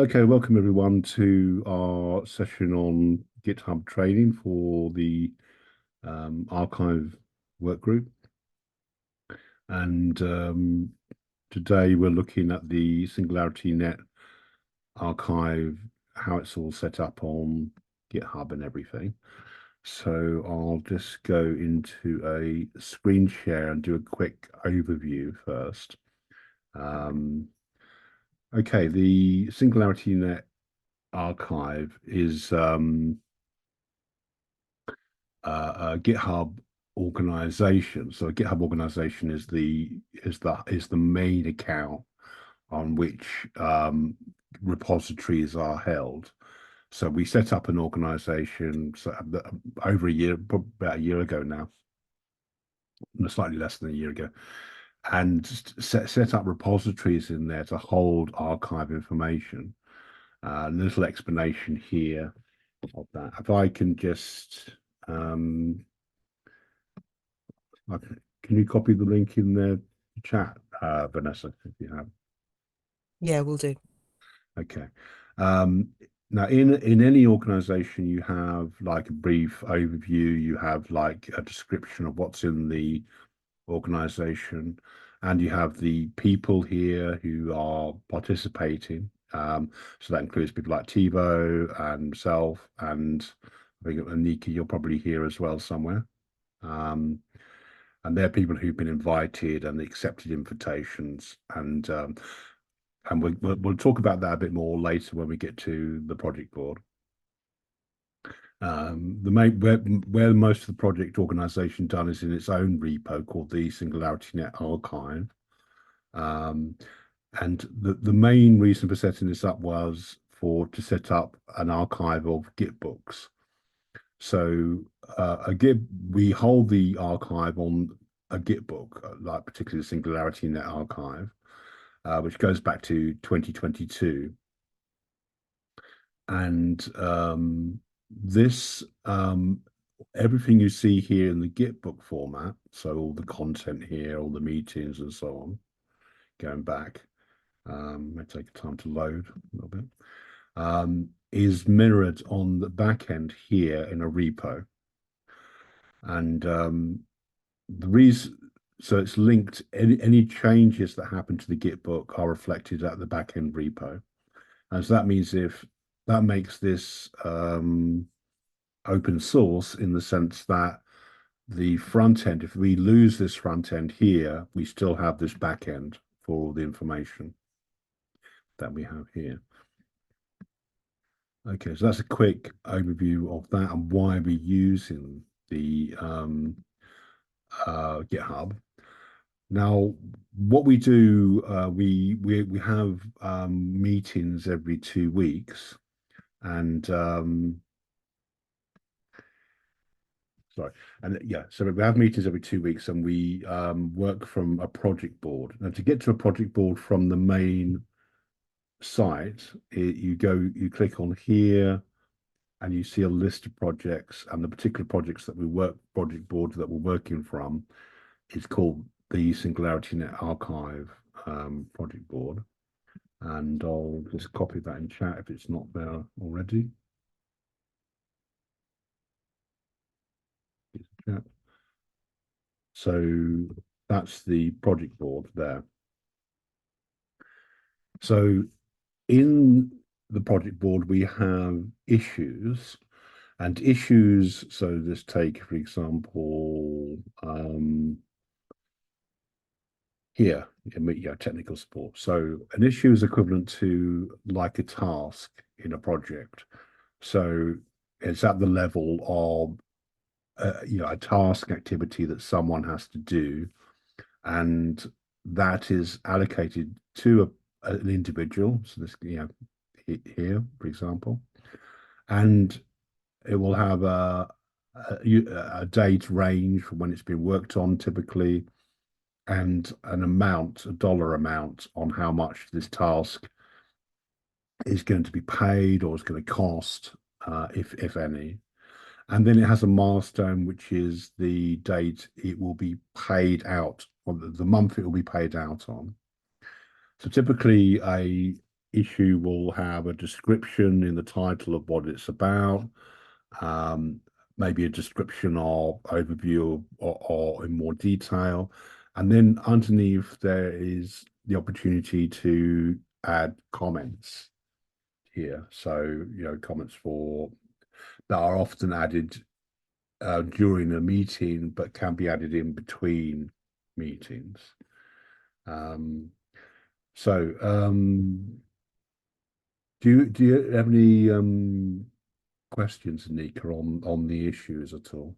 Okay, welcome everyone to our session on GitHub training for the archive work group. And today we're looking at the Singularity Net Archive, how it's all set up on GitHub and everything. So I'll just go into a screen share and do a quick overview first. Okay, the Singularity Net Archive is a GitHub organization. So a GitHub organization is the main account on which repositories are held. So we set up an organization over a year, about a year ago now, slightly less than a year ago, and set up repositories in there to hold archive information. A little explanation here of that. If I can just um, okay. Can you copy the link in the chat, Vanessa, if you have? Yeah, we'll do. Okay. Um, Now, in any organization, you have like a brief overview, you have like a description of what's in the organization, and you have the people here who are participating. So that includes people like Tivo and myself, and I think Anika, you're probably here as well somewhere. Um, and they're people who've been invited and accepted invitations, and we'll talk about that a bit more later when we get to the project board. The main where most of the project organization done is in its own repo called the Singularity Net Archive. Um, and the main reason for setting this up was to set up an archive of Git books. So we hold the archive on a Git book, like particularly the Singularity Net Archive, which goes back to 2022. And this everything you see here in the Git book format, so all the content here, all the meetings and so on, going back, may take time to load a little bit, is mirrored on the back end here in a repo. And the reason, so it's linked, any changes that happen to the Git book are reflected at the backend repo. And so that means if that makes this open source in the sense that the front end, if we lose this front end here, we still have this back end for all the information that we have here. Okay, so that's a quick overview of that and why we're using the GitHub. Now, what we do, we have meetings every 2 weeks, and sorry, and yeah, so we have meetings every 2 weeks, and we work from a project board. Now, to get to a project board from the main site, you click on here, and you see a list of projects, and the particular project board that we're working from is called the Singularity Net Archive project board. And I'll just copy that in chat if it's not there already. So that's the project board there. So in the project board, we have issues and issues. So let's take, for example, here, technical support. So an issue is equivalent to like a task in a project. So it's at the level of a task activity that someone has to do, and that is allocated to an individual. So this, here, for example, and it will have a date range from when it's been worked on, typically, and an amount, a dollar amount on how much this task is going to be paid or is going to cost, if any. And then it has a milestone, which is the date it will be paid out, or the month it will be paid out on. So typically, issue will have a description in the title of what it's about, um, maybe a description or overview or in more detail. And then underneath there is the opportunity to add comments here. So, comments that are often added during a meeting, but can be added in between meetings. So, do you have any questions, Nika, on the issues at all?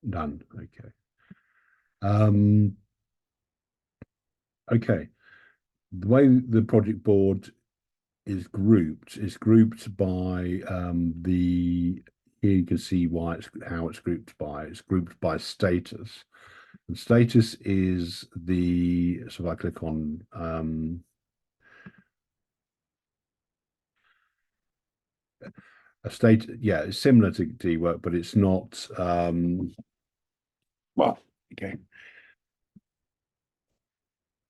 None. Okay. Okay. The way the project board is grouped by the here you can see how it's grouped by. It's grouped by status. And status is so if I click on a state, yeah, it's similar to D-work, but it's not well, okay.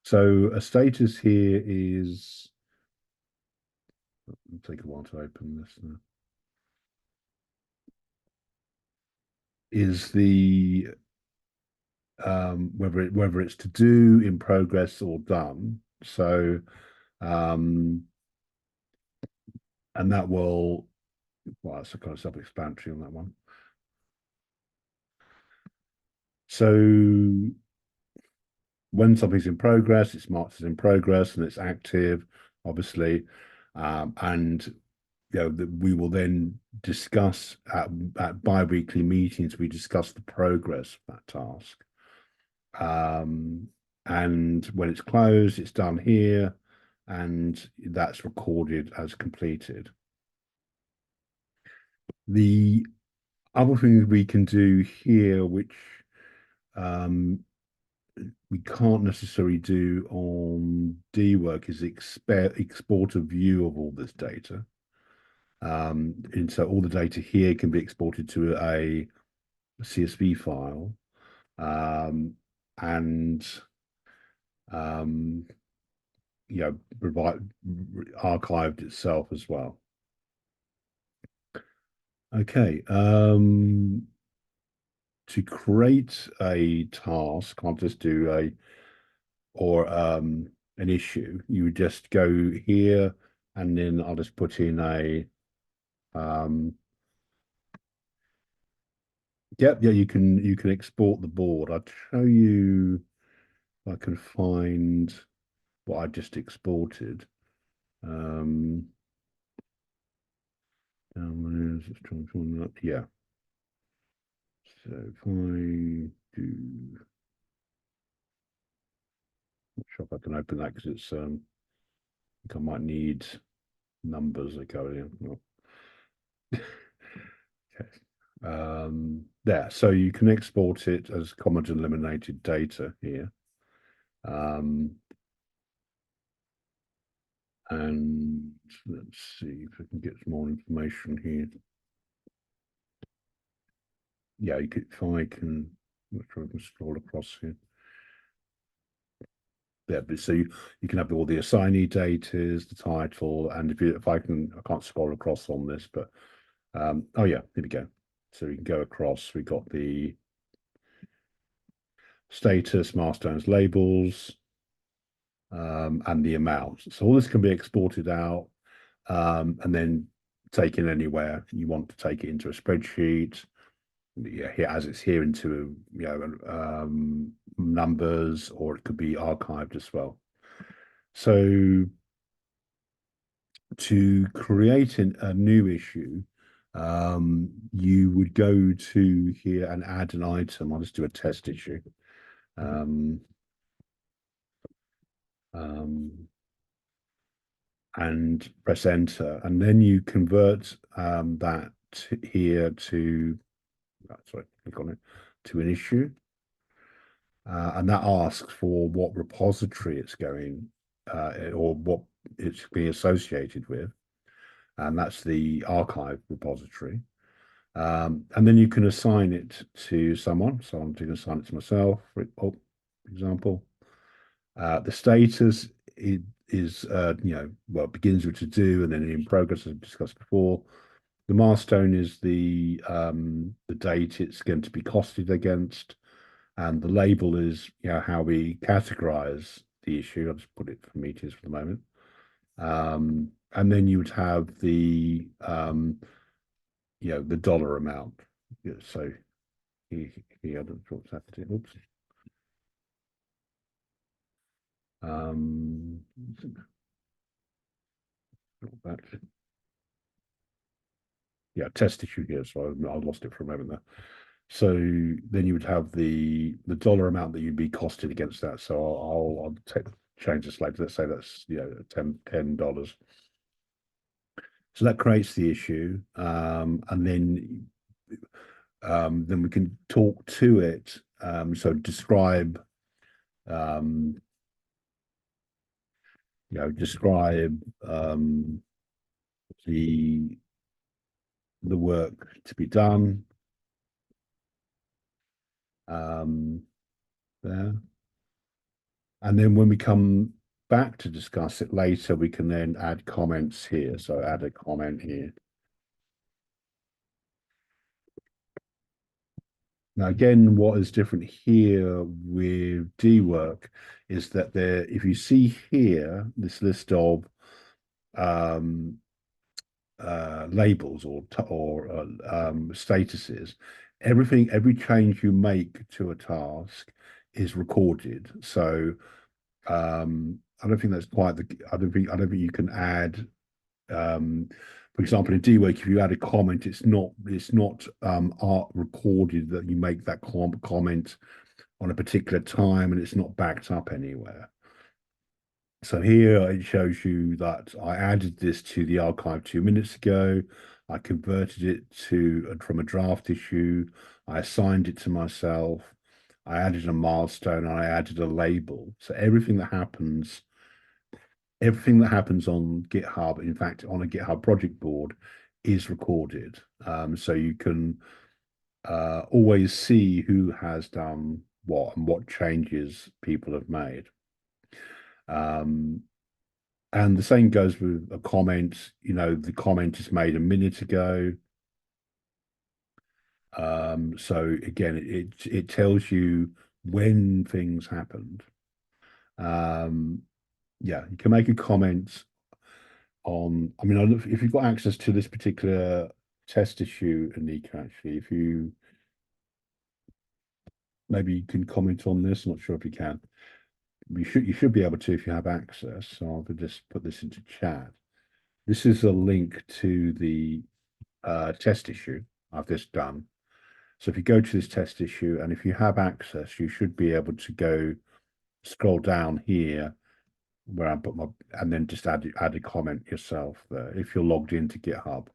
So a status here is it'll take a while to open this now. Is the whether it's to do, in progress, or done. So and that will it's a kind of self-explanatory on that one. So when something's in progress, it's marked as in progress and it's active, obviously, and we will then discuss at bi-weekly meetings. We discuss the progress of that task, and when it's closed, it's done here, and that's recorded as completed. The other thing we can do here, which we can't necessarily do on D work, is export a view of all this data. And so all the data here can be exported to a CSV file, and provide archived itself as well. Okay. To create a task, I'll just do an issue. You would just go here, and then I'll just put in yeah, you can export the board. I'll show you if I can find what I just exported. Yeah. So if I do, not sure if I can open that because it's I think I might need numbers that go in. Well, okay. There, so you can export it as comment and eliminated data here. And let's see if I can get some more information here. Yeah, if I can, let's try and scroll across here. There, but so you can have all the assignee data, the title, and I can't scroll across on this, but oh yeah, here we go. So we can go across. We got the status, milestones, labels, and the amount. So all this can be exported out, and then taken anywhere you want to take it into a spreadsheet. Yeah, here as it's here into numbers, or it could be archived as well. So to create a new issue, you would go to here and add an item. I'll just do a test issue. And press enter, and then you convert that here to sorry, click on it, to an issue, and that asks for what repository it's going or what it's being associated with, and that's the archive repository. And then you can assign it to someone. So I'm going to assign it to myself, for example. The status is well, begins with to do and then in progress, as discussed before. The milestone is the date it's going to be costed against, and the label is how we categorize the issue. I'll just put it for meters for the moment. And then you would have the dollar amount. Yeah, so he had what's happened. Oops. Um, back. Yeah, test issue here. So I lost it for a moment there. So then you would have the dollar amount that you'd be costed against that. So I'll change this later. Let's say that's $10. So that creates the issue, and then we can talk to it. So describe, um, describe the the work to be done there, and then when we come back to discuss it later, we can then add comments here. So add a comment here. Now, again, what is different here with D work is that if you see here, this list of um, labels or statuses, every change you make to a task is recorded. So I don't think that's quite the. I don't think you can add. For example, in DWork, if you add a comment, it's not art recorded that you make that comment on a particular time, and it's not backed up anywhere. So here it shows you that I added this to the archive 2 minutes ago. I converted it from a draft issue. I assigned it to myself. I added a milestone and I added a label. So everything that happens on GitHub, in fact, on a GitHub project board, is recorded. So you can always see who has done what and what changes people have made. And the same goes with a comment. The comment is made a minute ago. So again, it tells you when things happened. Yeah, you can make a comment on. I mean, if you've got access to this particular test issue, Anika, actually, if you maybe you can comment on this. I'm not sure if you can. You should be able to if you have access. So I'll just put this into chat. This is a link to the test issue I've just done. So if you go to this test issue and if you have access, you should be able to go scroll down here where I put and then just add a comment yourself there if you're logged into GitHub.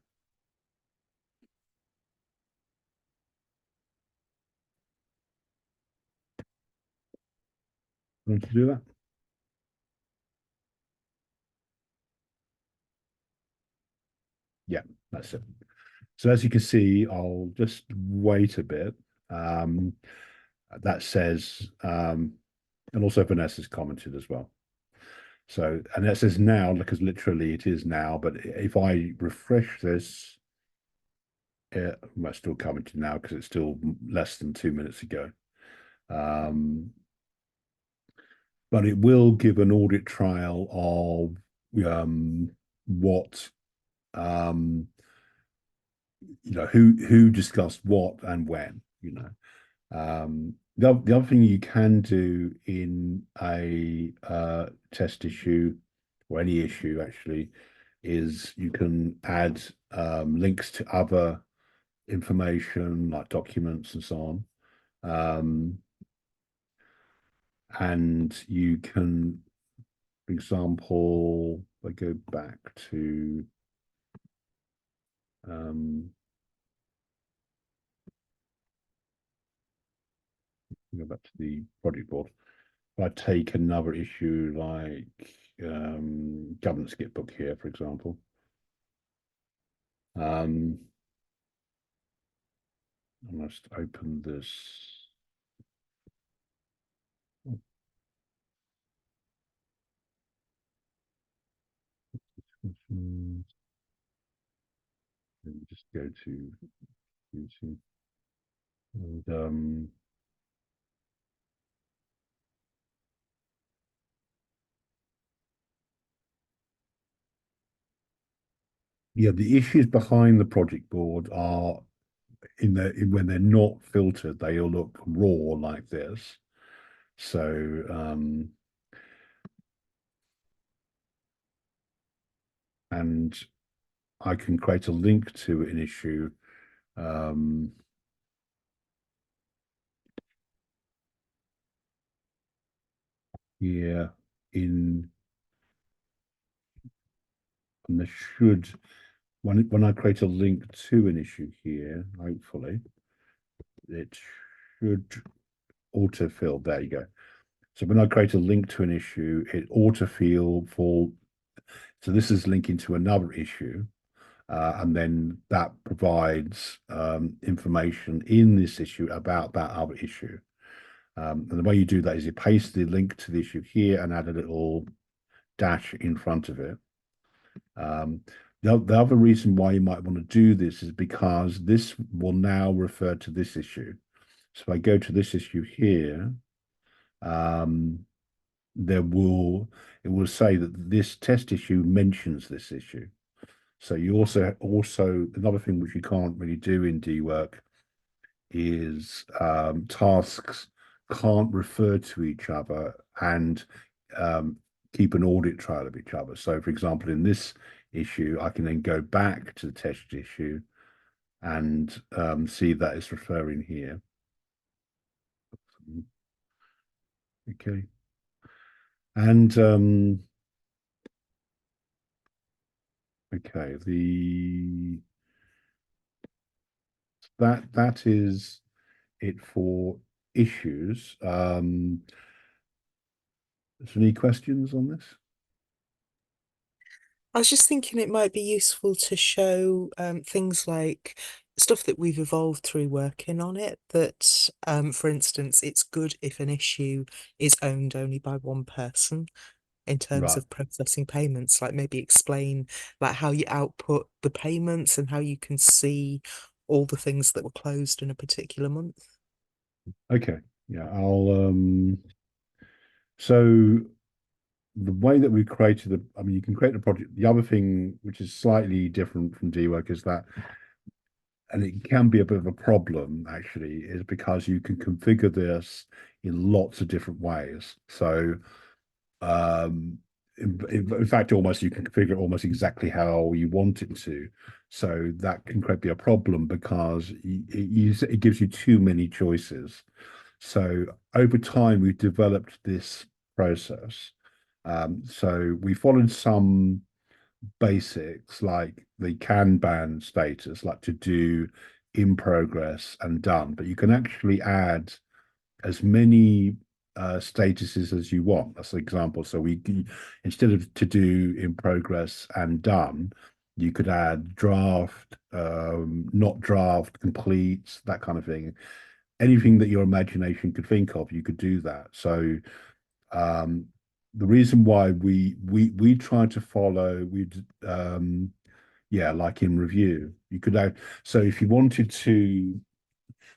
Want to do that? Yeah, that's it. So as you can see, I'll just wait a bit. That says, and also Vanessa's commented as well. So, and that says now, because literally it is now, but if I refresh this, well, still commented now because it's still less than 2 minutes ago. But it will give an audit trail of what who discussed what and when. The other thing you can do in a test issue or any issue actually is you can add links to other information like documents and so on. And you can, for example, if I go back to go back to the project board. If I take another issue like governance skipbook here, for example. I must open this. Let me just go to YouTube. And yeah, the issues behind the project board are when they're not filtered, they all look raw like this. So and I can create a link to an issue. Here in and there should when I create a link to an issue here, hopefully, it should autofill. There you go. So when I create a link to an issue, it autofill for. So this is linking to another issue, and then that provides information in this issue about that other issue. And the way you do that is you paste the link to the issue here and add a little dash in front of it. The other reason why you might want to do this is because this will now refer to this issue. So if I go to this issue here, it will say that this test issue mentions this issue. So you also another thing which you can't really do in dwork is tasks can't refer to each other and keep an audit trail of each other. So for example, in this issue, I can then go back to the test issue and see that it's referring here. Okay. And okay, that is it for issues. Is there any questions on this? I was just thinking it might be useful to show things like stuff that we've evolved through working on it. That, for instance, it's good if an issue is owned only by one person in terms Right. of processing payments. Like maybe explain like how you output the payments and how you can see all the things that were closed in a particular month. Okay. Yeah, I'll so the way that we created I mean, you can create a project. The other thing which is slightly different from dwork is that, and it can be a bit of a problem actually, is because you can configure this in lots of different ways. So in fact, almost you can configure it almost exactly how you want it to. So that can be a problem because it gives you too many choices. So over time, we've developed this process. So we followed some basics like the Kanban status, like to do, in progress, and done. But you can actually add as many statuses as you want. That's an example. So instead of to do, in progress, and done, you could add draft, not draft, complete, that kind of thing. Anything that your imagination could think of, you could do that. So um, the reason why we try to follow yeah, like in review, you could add. So if you wanted to,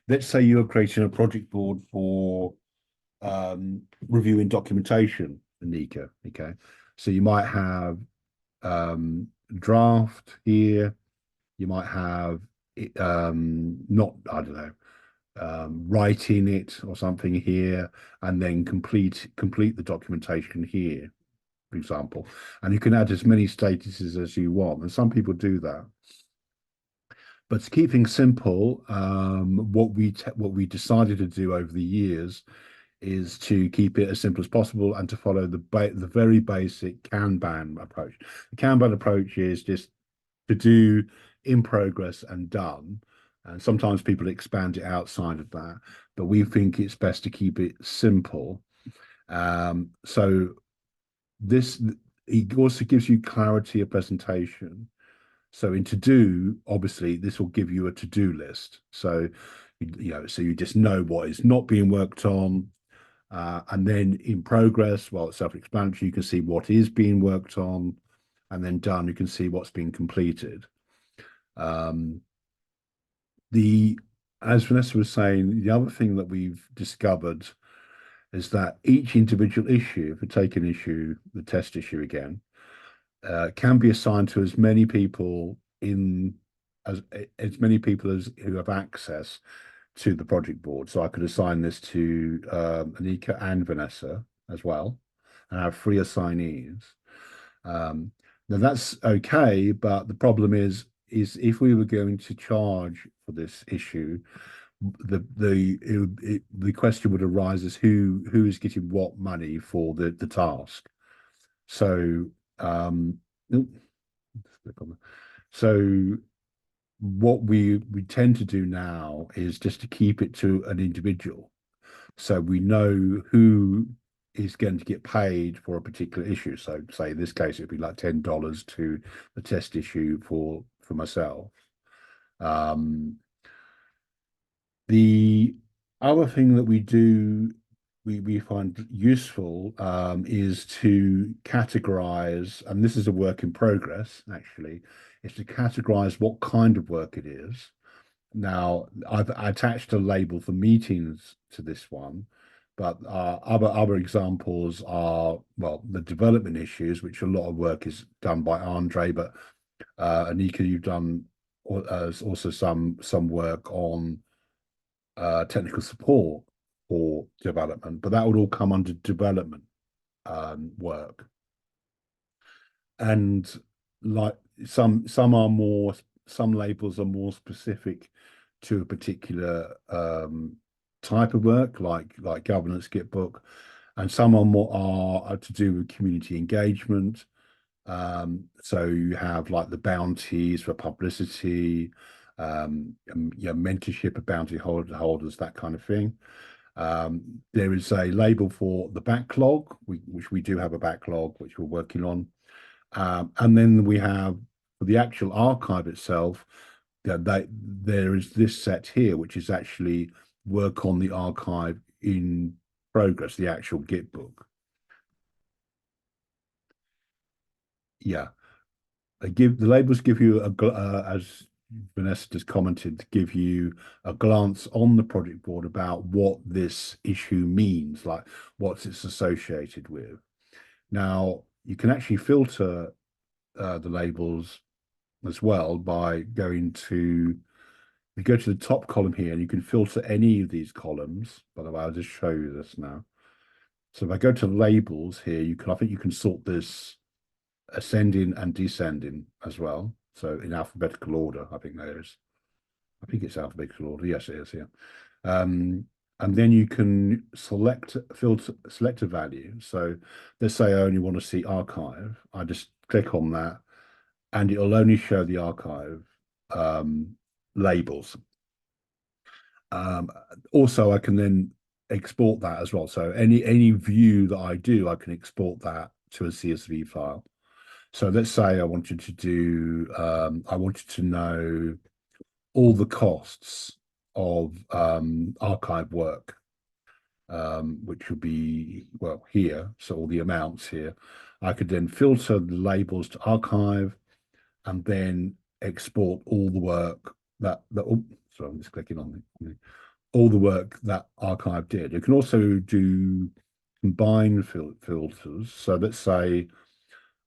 let's say you were creating a project board for reviewing documentation, Anika. Okay, so you might have draft here. You might have not, I don't know, writing it or something here, and then complete the documentation here, for example. And you can add as many statuses as you want, and some people do that. But to keep things simple, what we decided to do over the years is to keep it as simple as possible and to follow the very basic Kanban approach. The Kanban approach is just to do, in progress, and done. And sometimes people expand it outside of that, but we think it's best to keep it simple. So this it also gives you clarity of presentation. So in to do, obviously, this will give you a to do list. So So you just know what is not being worked on. And then in progress, well, it's self-explanatory. You can see what is being worked on, and then done, you can see what's been completed. Um, the As Vanessa was saying, the other thing that we've discovered is that each individual issue, if we take an issue, the test issue again, can be assigned to as many people in as many people as who have access to the project board. So I could assign this to Anika and Vanessa as well, and have 3 assignees. Um, Now that's okay, but the problem is if we were going to charge for this issue, the question would arise as who is getting what money for the task. So oop, so what we tend to do now is just to keep it to an individual. So we know who is going to get paid for a particular issue. So say in this case, it'd be like $10 to the test issue for myself. Um, the other thing that we do we find useful is to categorize, and this is a work in progress actually, is to categorize what kind of work it is. Now, I've attached a label for meetings to this one, but other examples are, well, the development issues, which a lot of work is done by Andre, but Anika, you've done also some work on technical support for development, but that would all come under development work. And like some labels are more specific to a particular type of work, like governance Gitbook, and some are more are to do with community engagement. So you have like the bounties for publicity, mentorship of bounty holders, that kind of thing. There is a label for the backlog, which we do have a backlog, which we're working on. And then we have for the actual archive itself, there is this set here, which is actually work on the archive in progress, the actual Git book. Yeah, the labels give you as Vanessa just commented, give you a glance on the project board about what this issue means, like what's it's associated with. Now, you can actually filter the labels as well by going to, you go to the top column here and you can filter any of these columns. By the way, I'll just show you this now. So if I go to labels here, I think you can sort this ascending and descending as well. So in alphabetical order, I think it's alphabetical order. Yes, it is. Yeah. And then you can select a value. So let's say I only want to see archive. I just click on that and it'll only show the archive labels. Also, I can then export that as well. So any view that I do, I can export that to a CSV file. So let's say I wanted to know all the costs of archive work, which would be, well, here. So all the amounts here. I could then filter the labels to archive and then export all the work oh, sorry, I'm just clicking on all the work that archive did. You can also do combined filters. So let's say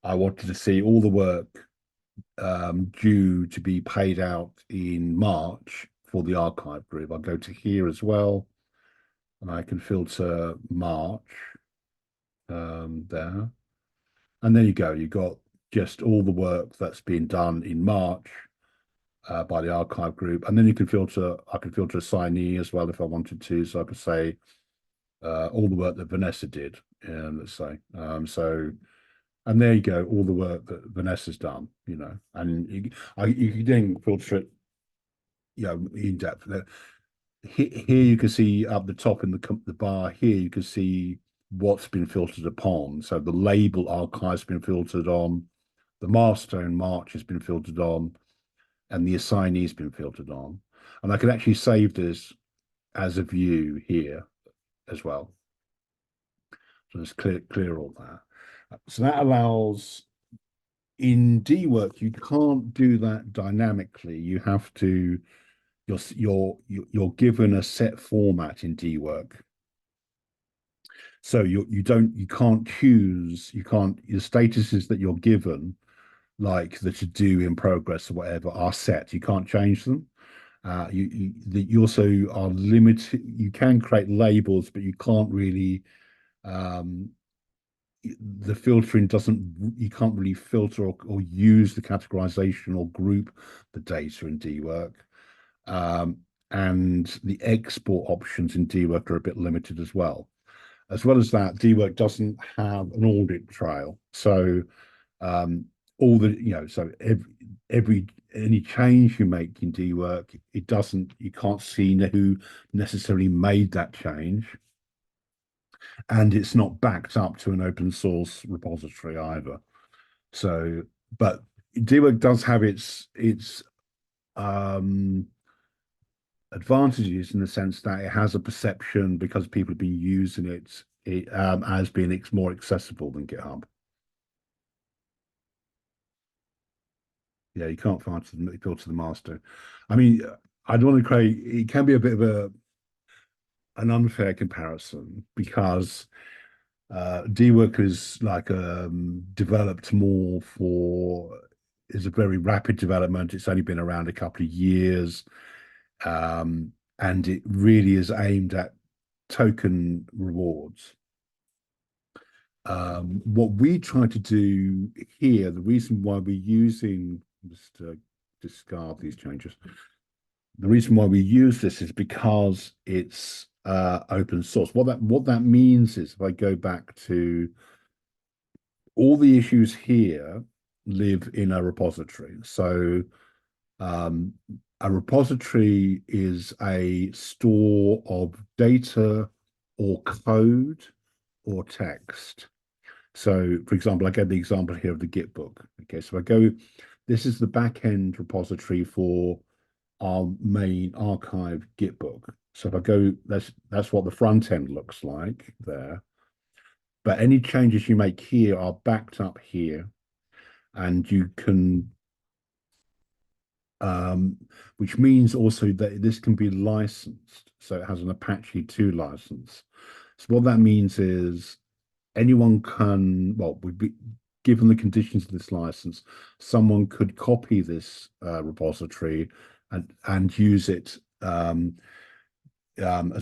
I wanted to see all the work due to be paid out in March for the archive group. I'll go to here as well, and I can filter March there. And there you go. You've got just all the work that's been done in March by the archive group. And then I can filter assignee as well if I wanted to. So I could say all the work that Vanessa did, let's say. And there you go, all the work that Vanessa's done, and you can then filter it, in depth. Here you can see up the top in the bar here, you can see what's been filtered upon. So the label archive's been filtered on, the milestone March has been filtered on, and the assignee's been filtered on. And I can actually save this as a view here as well. So let's clear all that. So that allows in dwork, you can't do that dynamically. You have to you're given a set format in dwork. So you can't choose, you can't your statuses that you're given, like the to do in progress or whatever, are set. You can't change them. You also are limited. You can create labels, but you can't really um, the filtering doesn't you can't really filter or use the categorization or group the data in dwork. And the export options in dwork are a bit limited as well. As well as that, dwork doesn't have an audit trail. So all the so every any change you make in dwork, it doesn't you can't see who necessarily made that change, and it's not backed up to an open source repository either. So, but dwork does have its advantages in the sense that it has a perception because people have been using it as being more accessible than GitHub. Yeah, you can't filter the master. I mean, I don't want to create. It can be a bit of an unfair comparison because dwork is like developed more for is a very rapid development. It's only been around a couple of years, and it really is aimed at token rewards. What we try to do here, the reason why we're using just discard these changes. The reason why we use this is because it's open source. What that means is if I go back to all the issues here live in a repository. So a repository is a store of data or code or text. So, for example, I gave the example here of the Git book. Okay, so I go, this is the backend repository for our main archive Git book. So if I go, that's what the front end looks like there. But any changes you make here are backed up here, and you can, which means also that this can be licensed. So it has an Apache 2 license. So what that means is anyone can, well, would be given the conditions of this license, someone could copy this repository and use it as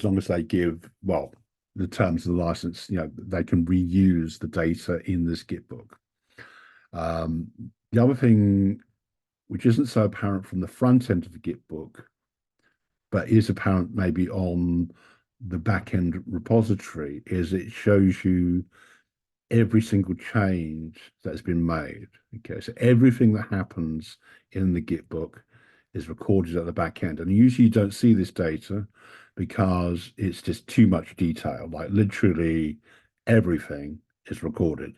long as they give, well, the terms of the license, they can reuse the data in this Git book. The other thing, which isn't so apparent from the front end of the Git book, but is apparent maybe on the backend repository, is it shows you every single change that's been made. Okay, so everything that happens in the Git book is recorded at the back end. And usually you don't see this data because it's just too much detail. Like literally everything is recorded.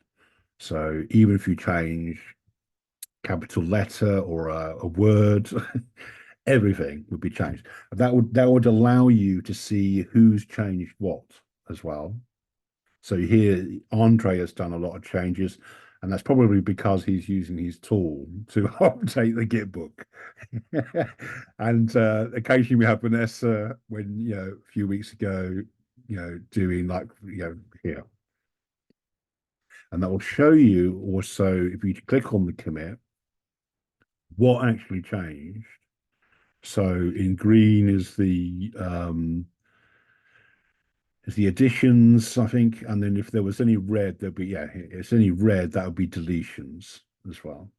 So even if you change capital letter or a word, everything would be changed. That would allow you to see who's changed what as well. So here, Andre has done a lot of changes, and that's probably because he's using his tool to update the Git book. And occasionally we have Vanessa when, a few weeks ago, doing like, here. And that will show you also, if you click on the commit, what actually changed. So in green is the additions, I think, and then if there was any red, there'd be if it's any red, that would be deletions as well.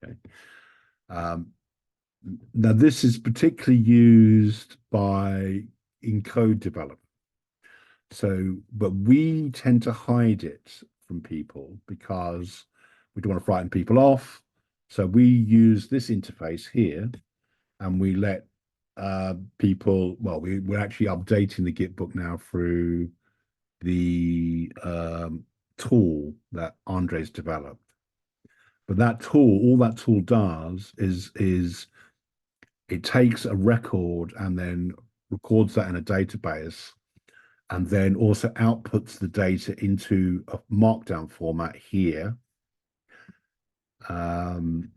Okay. Now this is particularly used in code development. So, but we tend to hide it from people because we don't want to frighten people off. So we use this interface here, and we let people. Well, we're actually updating the Git book now through the tool that Andre's developed. But that tool, all that tool does is it takes a record and then records that in a database, and then also outputs the data into a markdown format here. Um,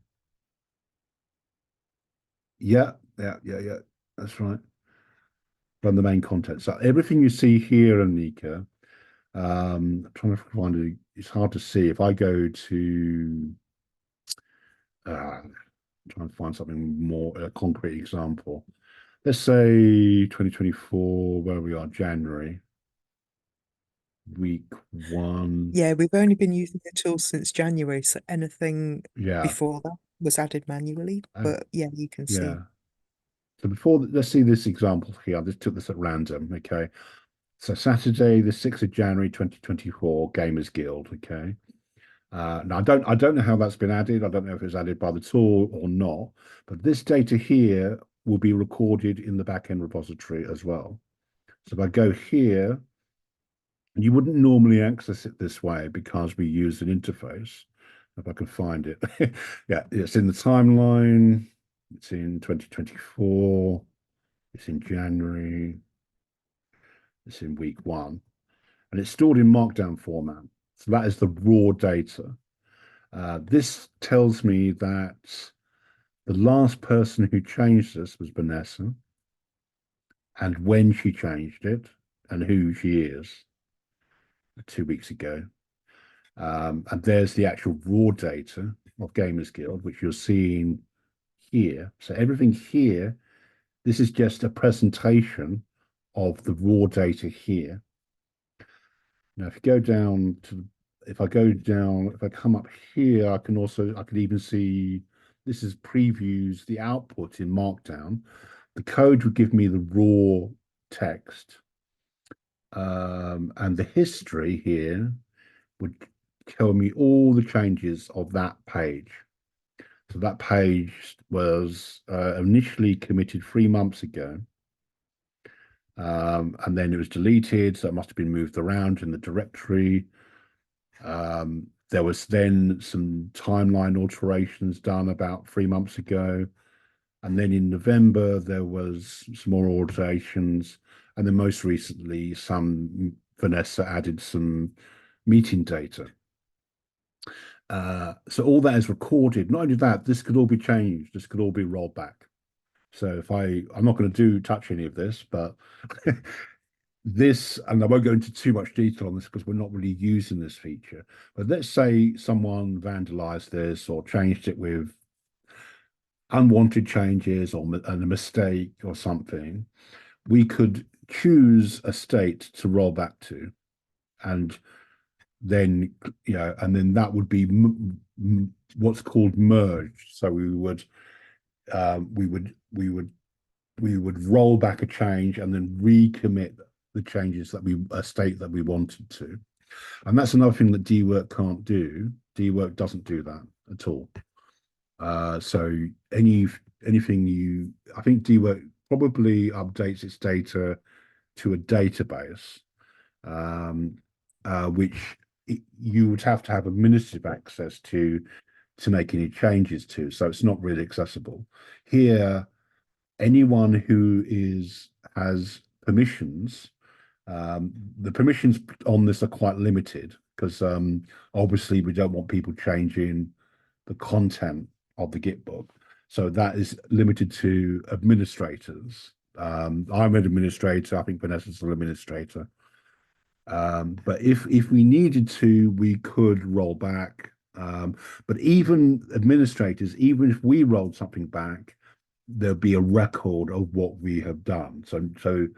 yeah, that's right. From the main content. So everything you see here, Anika, I'm trying to find it. It's hard to see. If I go to trying to find something more a concrete example. Let's say 2024, where we are, January, week one. Yeah, we've only been using the tool since January, so anything Yeah. before that was added manually. Uh, But yeah, you can see. yeah. So let's see this example here. I just took this at random. Okay. So Saturday, the 6th of January, 2024, Gamers Guild. Okay. Now I don't know how that's been added. I don't know if it's added by the tool or not, but this data here will be recorded in the backend repository as well. So if I go here, you wouldn't normally access it this way because we use an interface. If I can find it. Yeah, it's in the timeline. It's in 2024. It's in January. It's in week one. And it's stored in Markdown format. So that is the raw data. This tells me that the last person who changed this was Vanessa, and when she changed it, and who she is 2 weeks ago. And there's the actual raw data of Gamers Guild, which you're seeing here. So everything here, this is just a presentation of the raw data here. Now, if you go down to, if I go down, if I come up here, I could even see this is previews the output in Markdown. The code would give me the raw text. And the history here would tell me all the changes of that page. So that page was initially committed 3 months ago. And then it was deleted, so it must have been moved around in the directory. There was then some timeline alterations done about 3 months ago. And then in November, there was some more alterations. And then most recently, Vanessa added some meeting data. So all that is recorded. Not only that, this could all be changed. This could all be rolled back. So I'm not going to touch any of this, but this, and I won't go into too much detail on this because we're not really using this feature. But let's say someone vandalized this or changed it with unwanted changes or a mistake or something. We could choose a state to roll back to, and then and then that would be what's called merged. So we would roll back a change and then recommit the changes that a state that we wanted to. And that's another thing that dwork can't do. Dwork doesn't do that at all. So anything I think dwork probably updates its data to a database, which you would have to have administrative access to make any changes to. So it's not really accessible. Here, anyone who has permissions, the permissions on this are quite limited because obviously we don't want people changing the content of the Git book. So that is limited to administrators. I'm an administrator. I think Vanessa's an administrator. But if we needed to, we could roll back. But even administrators, even if we rolled something back, there'll be a record of what we have done. So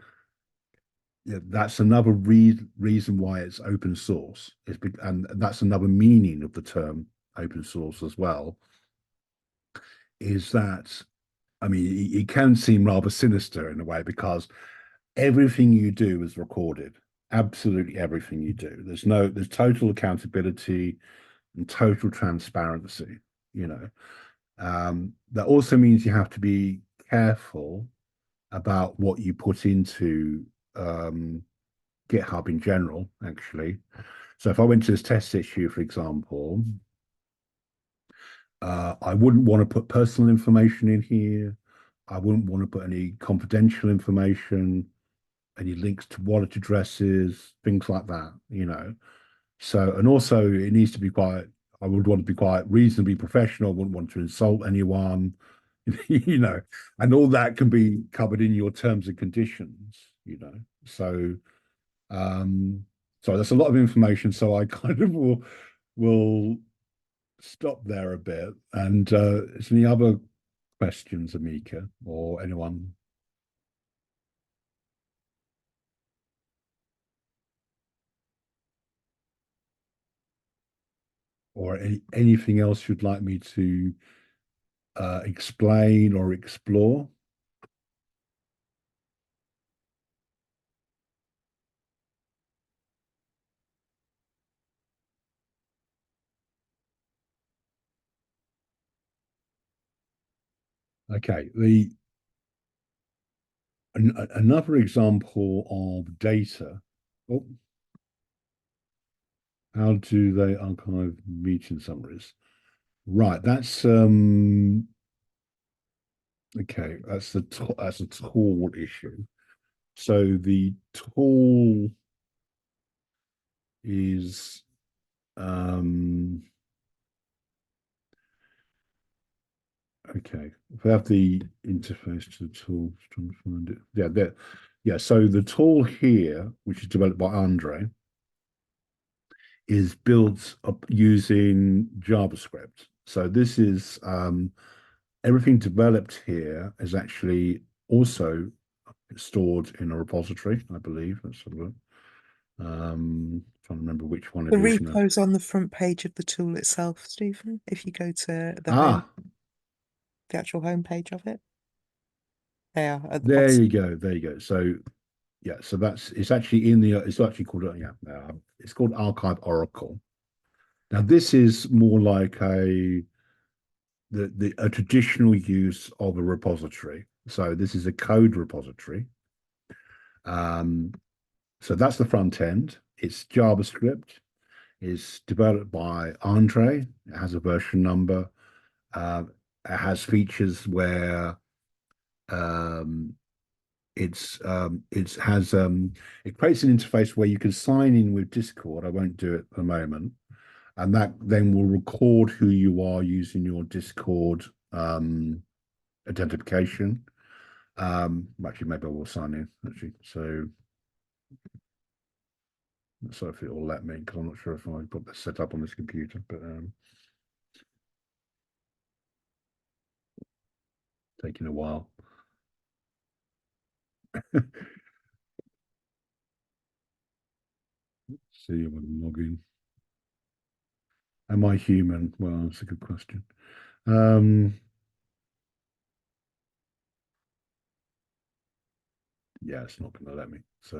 yeah, that's another reason why it's open source. And that's another meaning of the term open source as well. Is that, I mean, it can seem rather sinister in a way because everything you do is recorded. Absolutely everything you do. There's total accountability and total transparency, you know. That also means you have to be careful about what you put into GitHub in general, actually. So if I went to this test issue, for example, I wouldn't want to put personal information in here. I wouldn't want to put any confidential information, any links to wallet addresses, things like that, you know. So, and also it needs to be quite, I would want to be quite reasonably professional. I wouldn't want to insult anyone, you know, and all that can be covered in your terms and conditions, you know. So, um, so that's a lot of information. So I kind of will stop there a bit. And is there any other questions, Amika, or anyone? Or anything else you'd like me to explain or explore? Okay, another example of data. Oh, how do they archive meeting summaries? Right, that's okay. That's a tool issue. So the tool is um okay. If I have the interface to the tool, just trying to find it. Yeah, there. Yeah, so the tool here, which is developed by Andre, is built up using JavaScript. So this is everything developed here is actually also stored in a repository, I believe. Let's have a look. Trying to remember which one The it is now. repo's on the front page of the tool itself, Stephen. If you go to Ah, the actual home page of it, they are at the there bottom. you go. There you go. So yeah, so that's it's actually in the it's actually called it's called Archive Oracle. Now this is more like a traditional use of a repository. So this is a code repository. Um, so that's the front end. It's JavaScript. It's developed by Andre. It has a version number. Uh, it has features where um, it creates an interface where you can sign in with Discord. I won't do it at the moment, and that then will record who you are using your Discord identification. Actually, maybe I will sign in actually. So if it will let me, because I'm not sure if I've got this set up on this computer, but taking a while. See if I can log in. Am I human? Well, that's a good question. Um, yeah, it's not going to let me. So,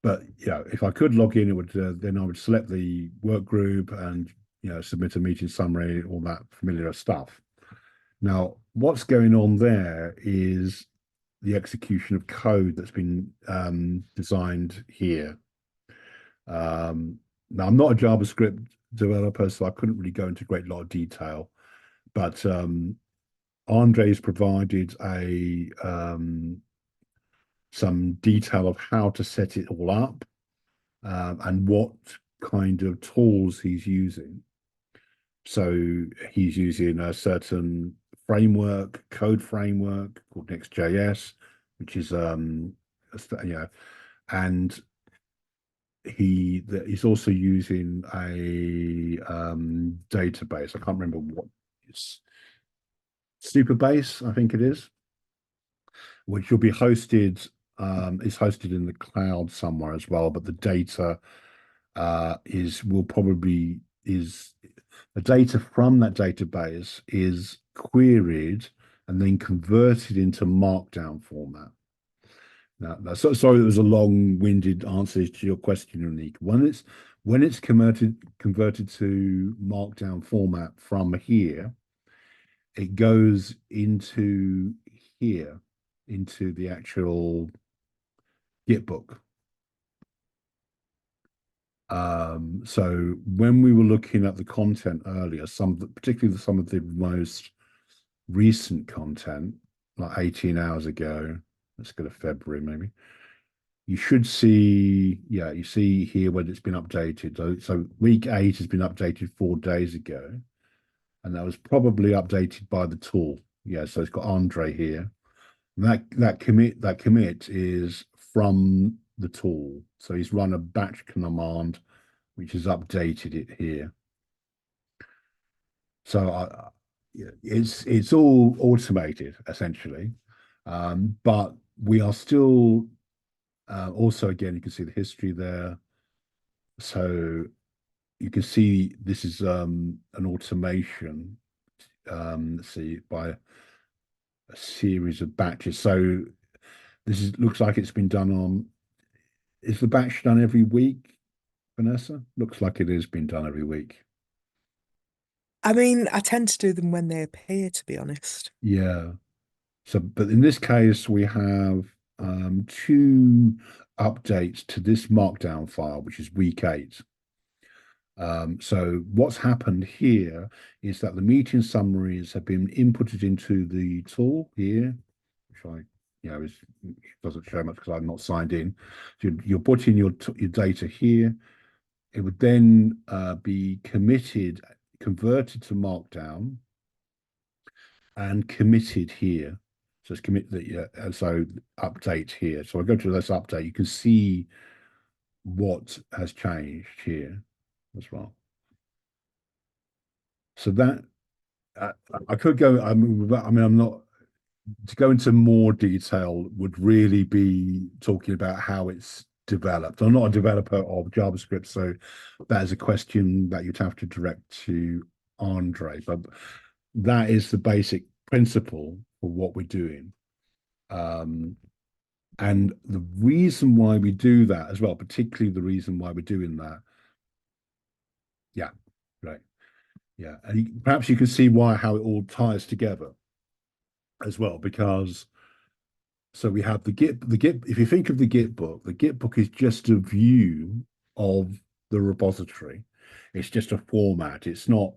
but yeah, if I could log in, it would then I would select the work group and submit a meeting summary, all that familiar stuff. Now, what's going on there is the execution of code that's been designed here. Now, I'm not a JavaScript developer, so I couldn't really go into a great lot of detail, but Andre's provided some detail of how to set it all up and what kind of tools he's using. So he's using a certain framework, code framework called Next.js, which is and he's also using a database. I can't remember what it's Superbase, I think it is, which will be hosted is hosted in the cloud somewhere as well, but the data is will probably is the data from that database is queried and then converted into markdown format. Now, sorry, it was a long-winded answer to your question, Unique. When it's converted to markdown format from here, it goes into here, into the actual Git book. So when we were looking at the content earlier, particularly some of the most recent content, like 18 hours ago, let's go to February maybe, you should see, yeah, you see here when it's been updated. So week 8 has been updated 4 days ago, and that was probably updated by the tool. Yeah, so it's got Andre here. And that commit is from the tool. So he's run a batch command, which has updated it here. So yeah, it's all automated essentially, but we are still also again you can see the history there. So you can see this is an automation. Let's see by a series of batches. So this is looks like it's been done on. Is the batch done every week, Vanessa? Looks like it has been done every week. I mean, I tend to do them when they appear, to be honest. Yeah. So, but in this case, we have two updates to this markdown file, which is week 8. So what's happened here is that the meeting summaries have been inputted into the tool here, which it doesn't show much because I'm not signed in. So you're putting your data here. It would then be converted to Markdown, and committed here. So it's commit that, yeah, and so update here. So I go to this update, you can see what has changed here as well. So that uh, I could go. I'm not to go into more detail. Would really be talking about how it's developed. I'm not a developer of JavaScript, so that is a question that you'd have to direct to Andre. But that is the basic principle for what we're doing. Um, and the reason why we do that as well, particularly the reason why we're doing that, yeah, right, yeah, and perhaps you can see why how it all ties together as well, because so we have the Git. If you think of the Git book is just a view of the repository. It's just a format. It's not.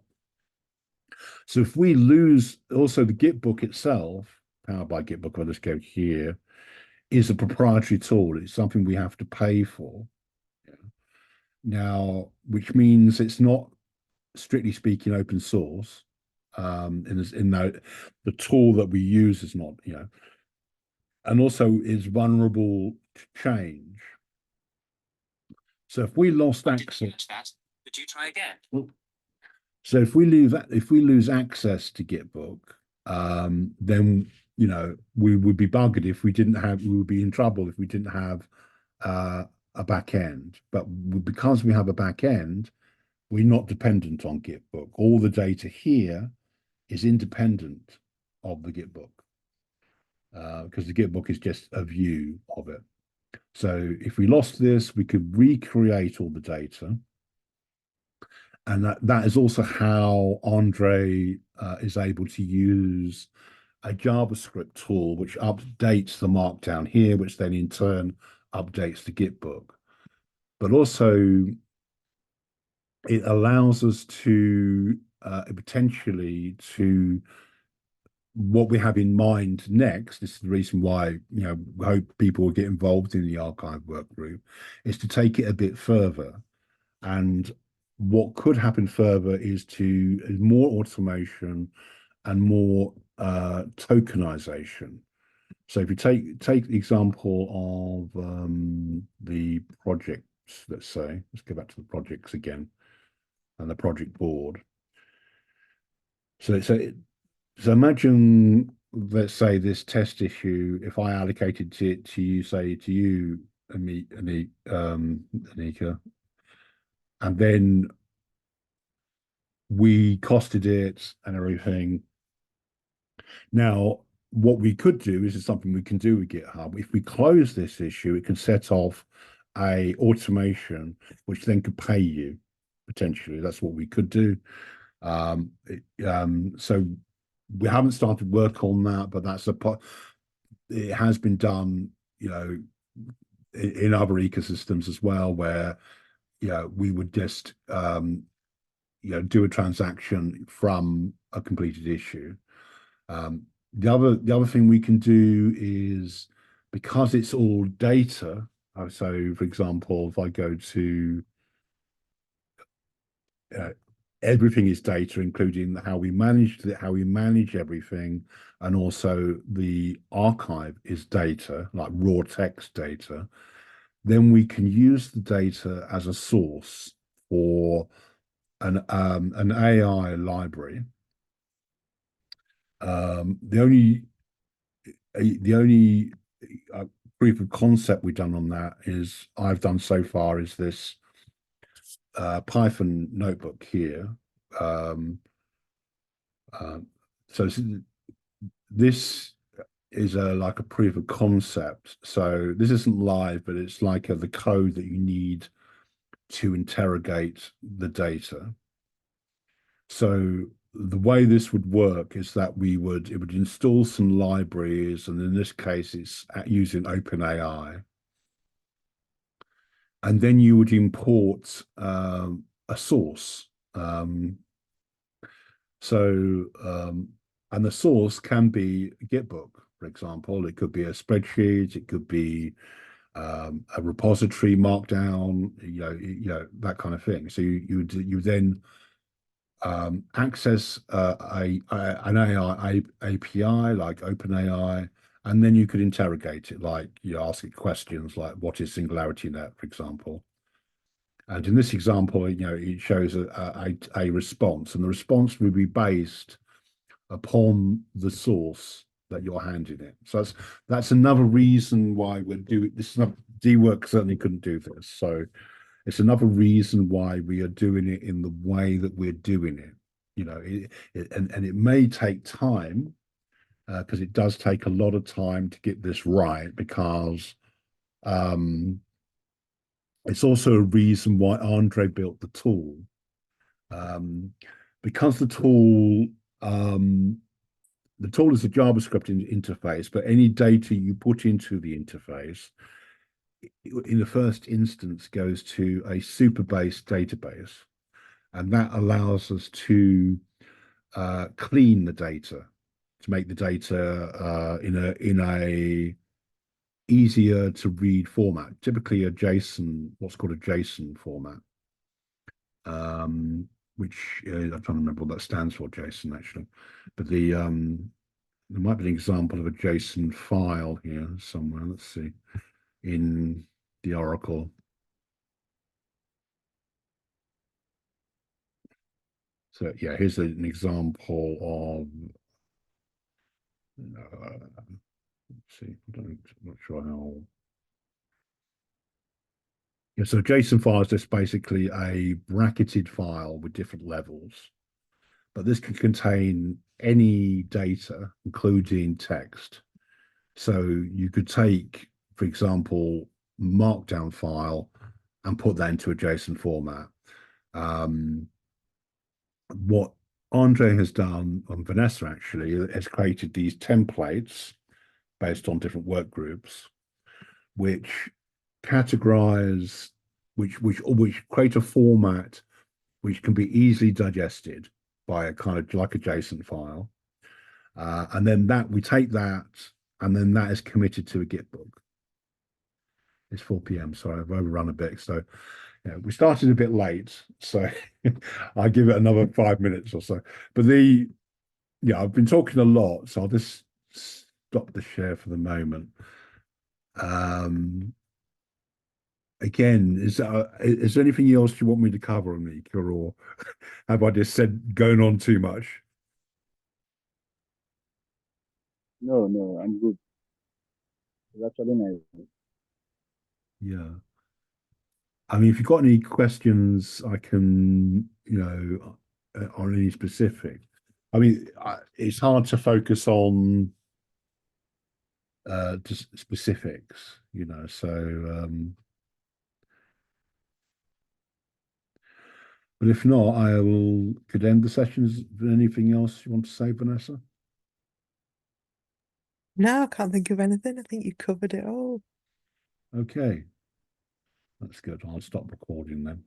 So if we lose also the Git book itself, powered by Git book, I'll just go here, is a proprietary tool. It's something we have to pay for. Now, which means it's not strictly speaking open source. In that the tool that we use is not, and also is vulnerable to change. So if we lost access, Could you try again? so if we lose access to Gitbook, then we would be buggered if we didn't have. We would be in trouble if we didn't have a back end. But because we have a back end, we're not dependent on Gitbook. All the data here is independent of the Gitbook because the Gitbook is just a view of it. So if we lost this, we could recreate all the data. And that is also how Andre is able to use a JavaScript tool, which updates the markdown here, which then in turn updates the Gitbook. But also, it allows us to potentially to what we have in mind next. This is the reason why we hope people will get involved in the archive work group, is to take it a bit further. And what could happen further is more automation and more tokenization. So if you take the example of the projects, let's say, let's go back to the projects again and the project board. So imagine, let's say, this test issue, if I allocated it to you, say to you, Anika, and then we costed it and everything. Now, what we could do is something we can do with GitHub. If we close this issue, it can set off a automation, which then could pay you potentially. That's what we could do. So we haven't started work on that, but it has been done, in other ecosystems as well, where we would just do a transaction from a completed issue. The other thing we can do is, because it's all data. So, for example, if I go to uh, everything is data, including how we manage everything, and also the archive is data, like raw text data. Then we can use the data as a source for an AI library. The only proof of concept we've done on that is I've done so far is this Python notebook here. Um, uh, so this is like a proof of concept. So this isn't live, but it's like the code that you need to interrogate the data. So the way this would work is that it would install some libraries, and in this case, it's using OpenAI, and then you would import a source. So and the source can be a Gitbook, for example. It could be a spreadsheet. It could be a repository markdown. That kind of thing. So you then access an AI API like OpenAI, and then you could interrogate it, like you ask it questions like, "What is Singularity Net," for example. And in this example, it shows a response, and the response will be based upon the source that you're handing it. So that's another reason why we're doing this. Is not DWork certainly couldn't do this, so it's another reason why we are doing it in the way that we're doing it. And it may take time, because it does take a lot of time to get this right, because um, it's also a reason why Andre built the tool. Um, because um, the tool is a JavaScript interface, but any data you put into the interface in the first instance goes to a super-based database, and that allows us to clean the data, to make the data in a easier to read format, typically a JSON, what's called a JSON format, which I'm trying to remember what that stands for, JSON actually, but there might be an example of a JSON file here somewhere. Let's see, in the Oracle. So yeah, here's an example let's see, I'm not sure how. Yeah, so JSON file is just basically a bracketed file with different levels, but this can contain any data, including text. So you could take, for example, markdown file and put that into a JSON format. What Andre has done, and Vanessa actually, has created these templates based on different work groups, which categorize, which create a format which can be easily digested by a kind of like a JSON file. And then that we take that, and then that is committed to a Gitbook. It's 4 p.m. Sorry, I've overrun a bit. So yeah, we started a bit late, so I'll give it another 5 minutes or so. But I've been talking a lot, so I'll just stop the share for the moment. Um, Again, is there anything else you want me to cover, Anika, or have I just said going on too much? No, no, I'm good. It's actually nice. Yeah. I mean, if you've got any questions, I can, on any specific. I mean, it's hard to focus on just specifics, So, but if not, I will could end the session. Is there anything else you want to say, Vanessa? No, I can't think of anything. I think you covered it all. Okay, that's good. I'll stop recording then.